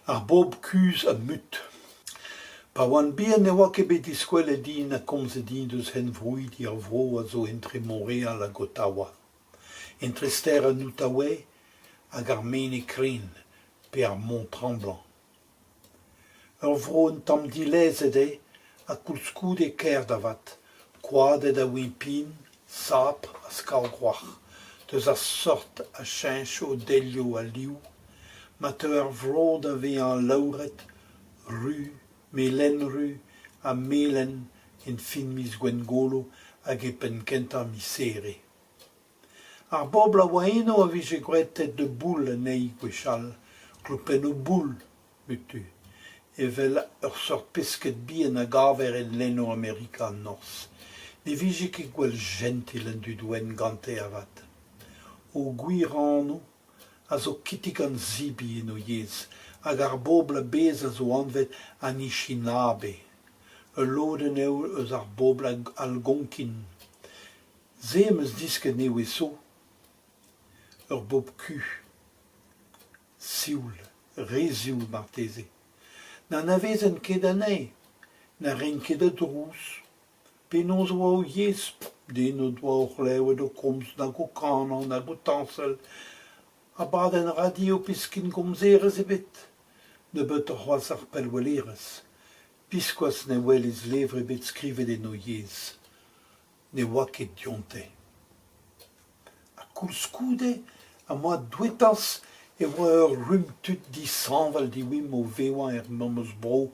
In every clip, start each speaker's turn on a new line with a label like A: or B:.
A: Ar bob kuz a mut. Pa oan bien ne oa ket bet diskwel din a komz din deus hen vrouid ar vro a zo entre Montréal a Ottawa. Entre ster an Outaouais hag ar mene kren pe ar Mont Tremblant. Ur vro un tamm dilezet a koulskoude ker da vat, kouadet a wimpin, sapr a skalgroach, deus a sort a chench o delio a liou, mat ur vro da vezañ laouret, ru, melen ru, a melen en fin mis Gwengolo hag epen kentañ misere. Ar bob la oa eno a vije gwetet de boul an ei gwechal, klopen o boul, mutu. Evel ur sort pesket bien a gaver en leno Amerika an nors. Ne vije ket gwell gentil an dudwen gante avat. O gwir anno, a zo kitik an zibi en o yez, hag ar bob la bez a zo anvet an ishinabe. Ur loden eo eus ar bob al gonkin. Zem eus disket neo eso, ur bob ku, sioul, rezioul marteze. Na navezen ket anei, na ren ket a drous, pe noz oa o yez, den o doa oc'h levet o komz na go kanan, na go tansel, a bad en radio piskin gomzerez ebet, ne bet ur c'hoaz ar pelwelerez, piskoaz ne welez levr ebet skrivet en o yez, ne oa ket dionte. A koulskoude, a moa dwetaz, e oa ur rum tut disanval diwim o veoa meus bro,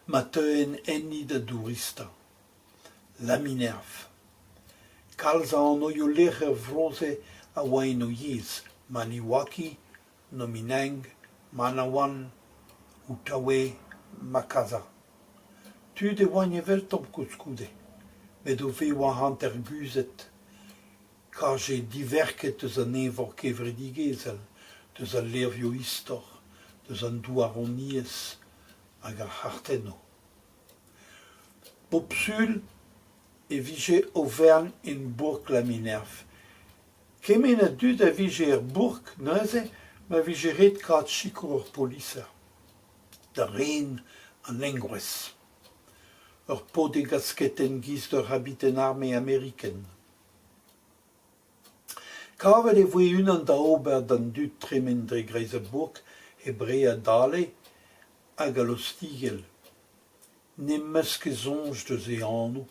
A: ma teuen enni da dourista. La Minerve. Kalz a an oio lec'h ur vroze a oa en o yez, Maniwaki, Nomineng, Manawan, Outaouais, Makaza. Tu de oa nevel tom koulskoude, met o veoa hanter guzet, kar je diverket eus an evor kevredigezel, deus al lervio istor, deus an douar o niez hag ar c'hartenno. Bob sul e vije Auvergne en Bourg la Minerve. Kemen a dud a vije er Bourg, neuze, ma vije ret kat chikour ur policer. Da ren an engwez. Ur pod e gasketen giz d'ur habit en armée américaine. Kavet e voe unan da ober d'an dud tremen dre greiz a Bourg, e bre a dale hag a lo stigel. Ne meus ket zonj deus e anno.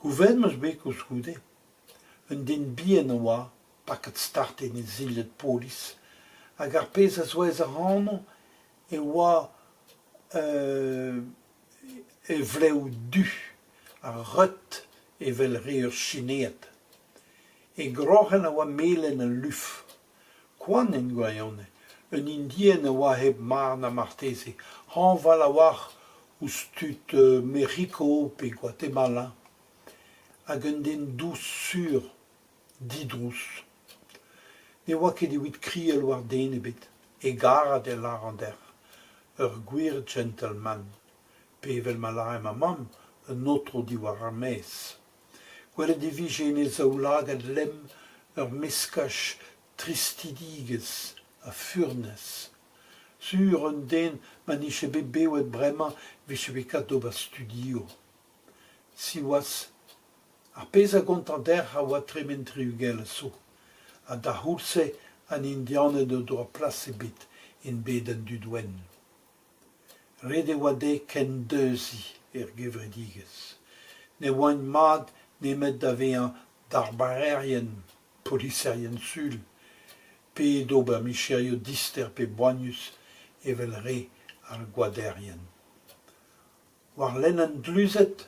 A: Gouvet meus bet koulskoude. Un den bien oa, paket start en e zillet polis, hag ar pez a zouez ar anno, e oa e vleu du, ar reut evel re ur chineet. E grochen a oa melen an luf. Kwan en gwayone, un indien a oa heb mar na marteze, hanval a oar ouz tut Mexico pe Guatemala, hag un den dous sur, didrous. Ne oa ket evit kriel war den ebet, e gara de lar an der, ur gwir gentleman, pe evel ma la ma mam, un otro di war ar mes. Gwelet e vije en e zaoulagad lem ur meskach tristidigez a furnez. Sur un den man ishe bet beouet bremañ vije bet kat d'ober studio. Si oaz, ar pez a gont an der a oa tremen triugel a so. A da houlse an indianet o doa plas ebet en bet an dudwen. Red e oa de ken deuzi gevredigez. Ne oan mad nemet da vezañ darbarerien, poliserien sul, pe d'ober micherio dister pe boagnus evel re ar gwaderien. War lenn an dluzet,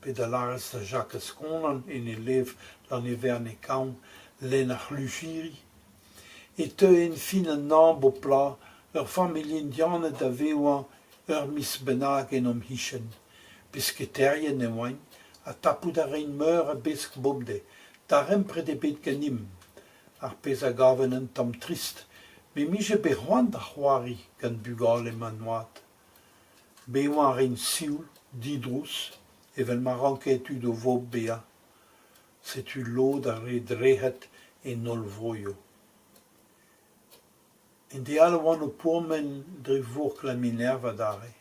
A: pe da lares da Jacques Konan en e lev lan e verne kaon lenn ar c'hlujiri, e teu en fin an namb o pla ur familh indianet da veoa ur mis bennak en om hichen, pesketerien e oain, a tapout a rein meur a besk bobde, da rempret e bet ganim, ar pez a gaven un tamm trist, me mije be c'hoant da c'hoari gant bugal e manoat. Be oa rein sioul, didrous, evel ma ranket ud o vob bea, setu lod a re drehet e nol vroio. En de alle wan op pomen drivurk la Minerva dare.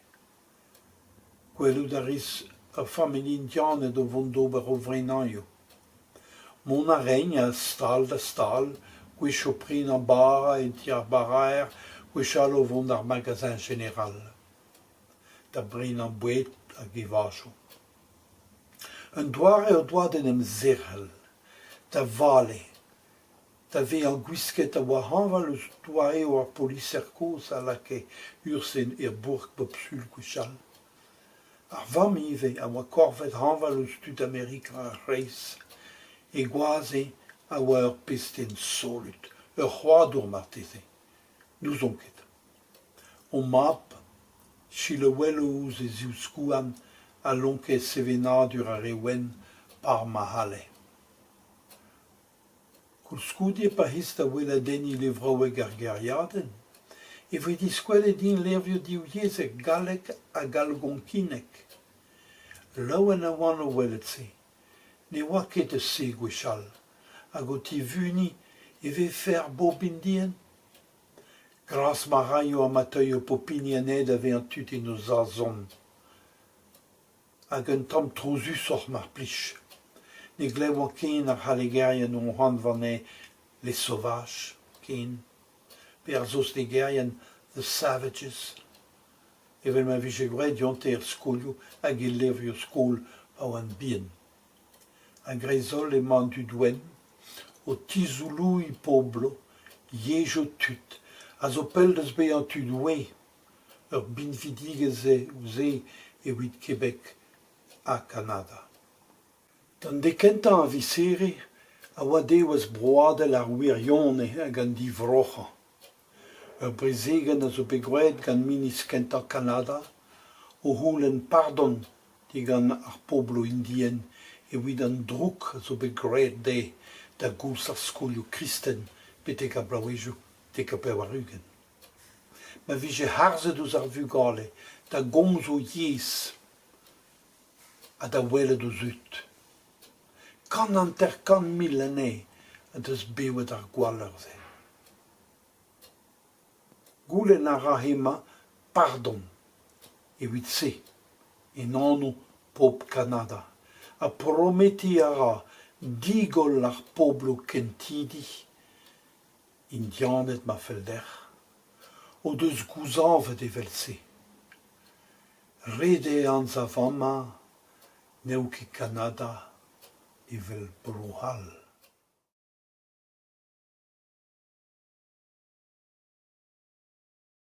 A: Quello daris a famiglia indiana do vondober ovrenaio. Mon aregna stal da stal, qui choprina bara et tiar baraer, qui chalo vond ar magasin général. Da brin an bouet a givacho. Un doare o doaden em zerhel, da vale, da ve an gwisket a oa hanval eus doare o ar policerkoz a la ke ursen burg bopsul kouchal. Ar vam ive a oa korvet hanval eus Sud-Amerika a reiz, e gwaze a oa ur pesten solut, ur c'hoadour marteze. Nous on ket. On map, chile wello ouz e ziouskouan a lonke sevenadur a rewen par mahale. Koulskoudie pa hist a wela deni levraoueg ar geriaden, e vo diskwele din lervio diouiez e galek a galgonkinek. Laouen a oan o welet se, ne oa ket eus se gwechal, hag o ti vuni e ve fer bob indien. Gras maraio amateuio popinianed ave an tut en eus azon, hag un tamm trozus oc'h mar plij. Ne glev oa ken ar c'hallegerian on ran vanne les sauvages, ken. Per zos legerian The Savages. Evel ma vije gret diante er skolio hag e levio skol pa oan bien. A grezol e man du douen, o tizoulou i poblo, yejo tut, a zo pel deus be an tud we, ur binvidigez e ouze e wit Quebec a Canada. Dan dekentan a visere, a oa deoaz broadel ar wirionne hag an divrocha. Ur brezegan a zo begwed gant minis kenta Canada, o houlen pardon digant ar poblo indien, e wid an drouk a zo begwed de da gous ar skolio kristen petek a blaouezio tek a pev ar ugen. Ma vije harzet ouz ar vugale, da gomz o yez a da welet o zut. Kan an ter kan mil ane a deus bewet ar gwaller ze. Goulen a ra hema pardon e wit se, en anno pop Canada, a prometi a ra digol ar poblo kentidi, indianet ma felder, o deus gouzavet evel se. Rede an za vama, neu ket Canada evel brohal.